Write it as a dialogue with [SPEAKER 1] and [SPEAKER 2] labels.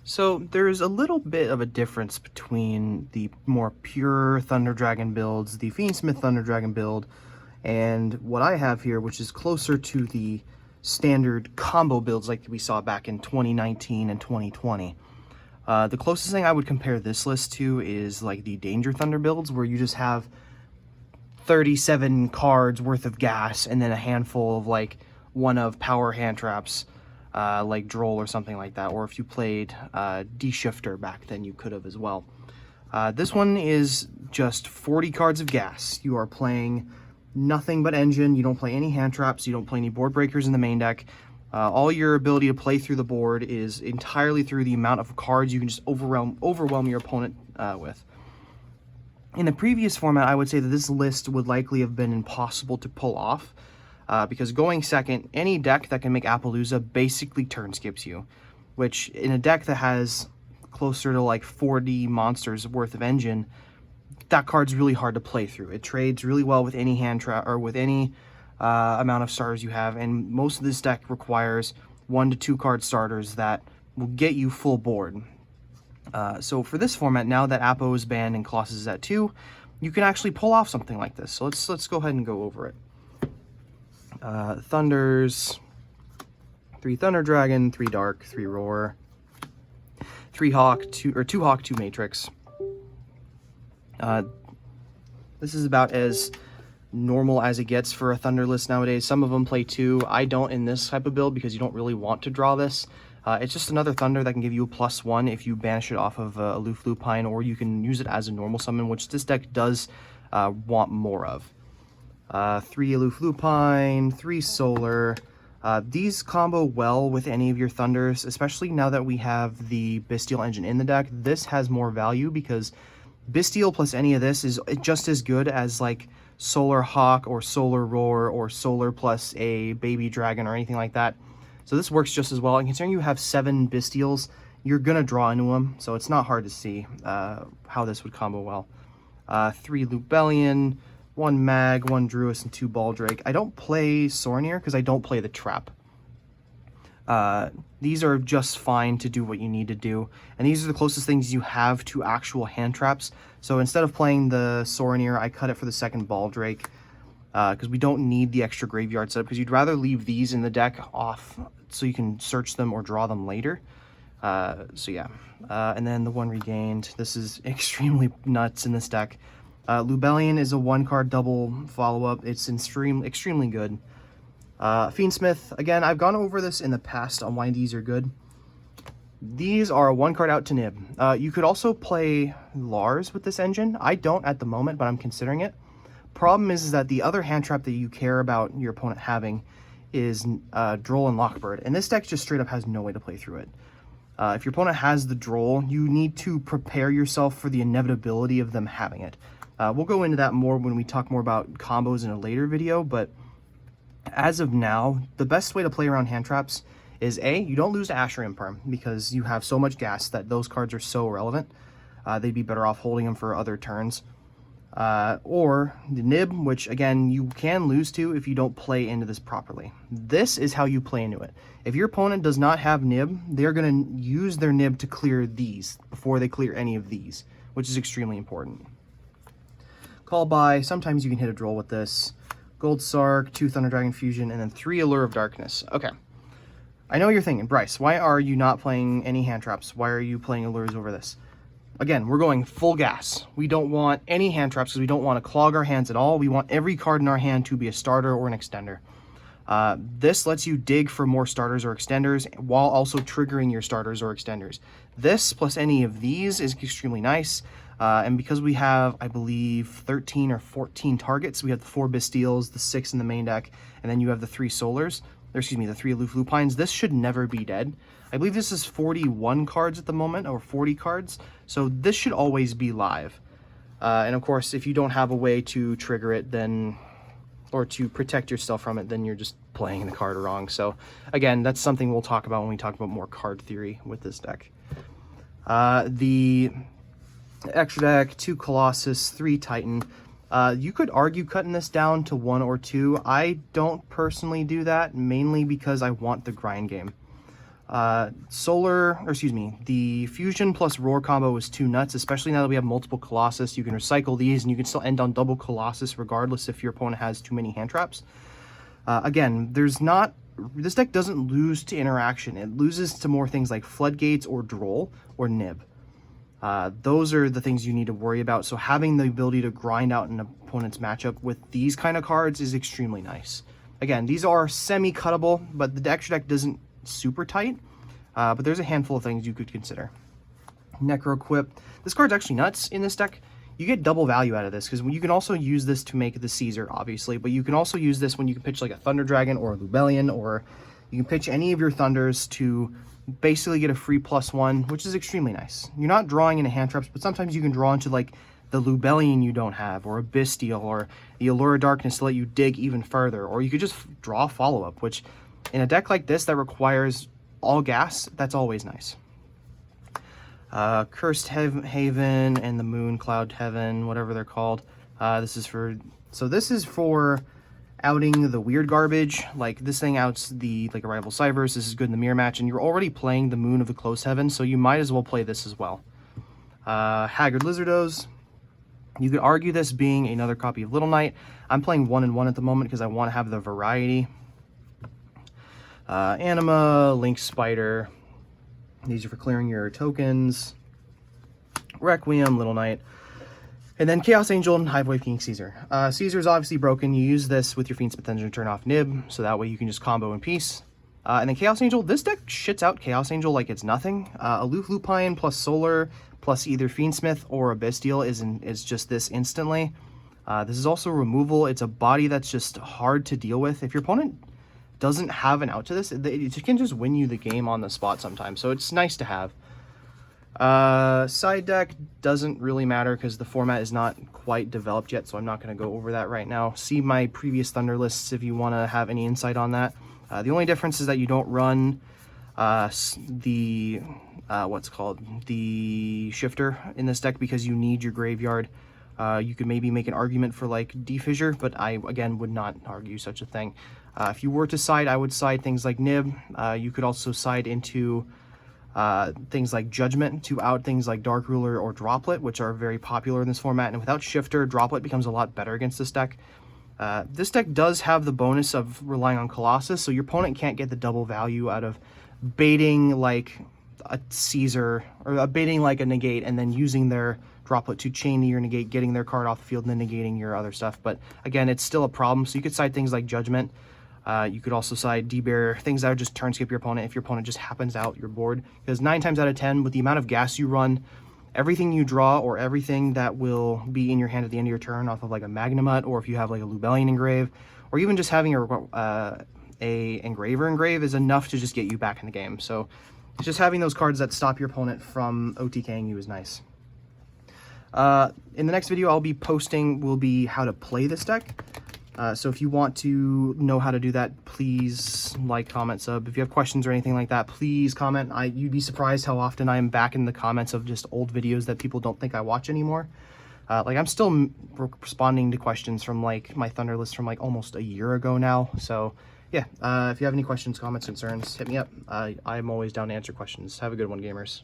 [SPEAKER 1] So there's a little bit of a difference between the more pure Thunder Dragon builds, the Fiendsmith Thunder Dragon build, and what I have here, which is closer to the standard combo builds like we saw back in 2019 and 2020. The closest thing I would compare this list to is like the Danger Thunder builds, where you just have 37 cards worth of gas and then a handful of like one of power hand traps. Like Droll or something like that, or if you played D-Shifter back then, you could have as well. This one is just 40 cards of gas. You are playing nothing but engine. You don't play any hand traps. You don't play any board breakers in the main deck. All your ability to play through the board is entirely through the amount of cards you can just overwhelm your opponent with. In the previous format, I would say that this list would likely have been impossible to pull off. Because going second, any deck that can make Appaloosa basically turn skips you, which in a deck that has closer to like 40 monsters worth of engine, that card's really hard to play through. It trades really well with any hand trap or with any amount of starters you have, and most of this deck requires 1 to 2 card starters that will get you full board. So for this format, now that Appo is banned and Colossus is at 2, you can actually pull off something like this. So let's go ahead and go over it. Thunders, 3 Thunder Dragon, 3 Dark, 3 Roar, 3 Hawk, 2 Hawk, 2 Matrix. This is about as normal as it gets for a Thunder list nowadays. Some of them play 2. I don't in this type of build because you don't really want to draw this. It's just another Thunder that can give you a +1 if you banish it off of Aloof Lupine, or you can use it as a normal summon, which this deck does want more of. 3 Aloof Lupine, 3 Solar. These combo well with any of your Thunders, especially now that we have the Bystial engine in the deck. This has more value because Bystial plus any of this is just as good as like Solar Hawk or Solar Roar or Solar plus a Baby Dragon or anything like that. So this works just as well. And considering you have 7 Bystials, you're going to draw into them, so it's not hard to see how this would combo well. 3 Lubellion, 1 Mag, 1 Druis, and 2 Baldrake. I don't play Sornier because I don't play the trap. These are just fine to do what you need to do, and these are the closest things you have to actual hand traps. So instead of playing the Sornier, I cut it for the second Baldrake because we don't need the extra graveyard setup, because you'd rather leave these in the deck off so you can search them or draw them later. So yeah, and then the 1 Regained. This is extremely nuts in this deck. Lubellion is a 1-card double follow-up. It's extremely good. Fiendsmith, again, I've gone over this in the past on why these are good. These are a 1-card out to nib. You could also play Lars with this engine. I don't at the moment, but I'm considering it. Problem is that the other hand trap that you care about your opponent having is Droll and Lockbird, and this deck just straight up has no way to play through it. If your opponent has the Droll, you need to prepare yourself for the inevitability of them having it. We'll go into that more when we talk more about combos in a later video, but as of now, the best way to play around hand traps is A, you don't lose to Asher Imperm because you have so much gas that those cards are so irrelevant. They'd be better off holding them for other turns. Or the Nib, which again, you can lose to if you don't play into this properly. This is how you play into it. If your opponent does not have Nib, they're going to use their Nib to clear these before they clear any of these, which is extremely important. Call by, sometimes you can hit a Droll with this. Gold Sark, 2 Thunder Dragon Fusion, and then 3 Allure of Darkness. Okay. I know you're thinking, Bryce, why are you not playing any hand traps? Why are you playing Allures over this? Again, we're going full gas. We don't want any hand traps because we don't want to clog our hands at all. We want every card in our hand to be a starter or an extender. This lets you dig for more starters or extenders while also triggering your starters or extenders. This plus any of these is extremely nice. And because we have, I believe, 13 or 14 targets, we have the 4 Bystials, the 6 in the main deck, and then you have the 3 Solars, or excuse me, the 3 Aloof Lupines. This should never be dead. I believe this is 41 cards at the moment, or 40 cards, so this should always be live. And of course, if you don't have a way to trigger it, then, or to protect yourself from it, then you're just playing the card wrong. So again, that's something we'll talk about when we talk about more card theory with this deck. The extra deck, 2 Colossus, 3 Titan. You could argue cutting this down to 1 or 2. I don't personally do that, mainly because I want the grind game. The Fusion plus Roar combo is too nuts, especially now that we have multiple Colossus. You can recycle these, and you can still end on double Colossus regardless if your opponent has too many hand traps. Again, this deck doesn't lose to interaction. It loses to more things like Floodgates or Droll or Nib. Those are the things you need to worry about. So having the ability to grind out an opponent's matchup with these kind of cards is extremely nice. Again, these are semi-cuttable, but the extra deck doesn't super tight. But there's a handful of things you could consider. Necroquip. This card's actually nuts in this deck. You get double value out of this, because you can also use this to make the Caesar, obviously, but you can also use this when you can pitch like a Thunder Dragon or a Lubellion, or you can pitch any of your Thunders to basically get a free +1, which is extremely nice. You're not drawing into hand traps, but sometimes you can draw into like the Lubellion you don't have, or a Bystial, or the Allure of Darkness to let you dig even further, or you could just draw a follow-up, which in a deck like this that requires all gas, that's always nice. Cursed Haven and the Moon Cloud Heaven, whatever they're called. This is for outing the weird garbage. Like, this thing outs the like Arrival Cybers. This is good in the mirror match, and you're already playing the Moon of the Close Heaven, so you might as well play this as well. Haggard Lizardos. You could argue this being another copy of Little Knight. I'm playing 1-1 at the moment because I want to have the variety. Anima, Link Spider. These are for clearing your tokens. Requiem, Little Knight. And then Chaos Angel and Hivewave King Caesar. Caesar is obviously broken. You use this with your Fiendsmith engine to turn off Nib, so that way you can just combo in peace. And then Chaos Angel, this deck shits out Chaos Angel like it's nothing. Aloof Lupine plus Solar plus either Fiendsmith or a Bystial is just this instantly. This is also removal. It's a body that's just hard to deal with. If your opponent doesn't have an out to this, it can just win you the game on the spot sometimes, so it's nice to have. Side deck doesn't really matter because the format is not quite developed yet, so I'm not going to go over that right now. See my previous Thunder lists if you want to have any insight on that. The only difference is that you don't run the Shifter in this deck because you need your graveyard. You could maybe make an argument for like Defissure, but I, again, would not argue such a thing. If you were to side, I would side things like Nib. You could also side into things like Judgment to out things like Dark Ruler or Droplet, which are very popular in this format. And without Shifter, Droplet becomes a lot better against this deck. This deck does have the bonus of relying on Colossus, so your opponent can't get the double value out of baiting like a Caesar, or baiting like a Negate, and then using their Droplet to chain your Negate, getting their card off the field, and then negating your other stuff. But again, it's still a problem, so you could side things like Judgment. You could also side D-Bear, things that would just turn skip your opponent if your opponent just happens out your board. Because 9 times out of 10, with the amount of gas you run, everything you draw or everything that will be in your hand at the end of your turn off of like a Magnamut, or if you have like a Lubellion engrave, or even just having a Engraver engrave is enough to just get you back in the game. So it's just having those cards that stop your opponent from OTKing you is nice. In the next video I'll be posting will be how to play this deck. So if you want to know how to do that, please like, comment, sub. If you have questions or anything like that, please comment. You'd be surprised how often I'm back in the comments of just old videos that people don't think I watch anymore. Like, I'm still responding to questions from like my Thunder list from like almost a year ago now. So yeah, if you have any questions, comments, concerns, hit me up. I'm always down to answer questions. Have a good one, gamers.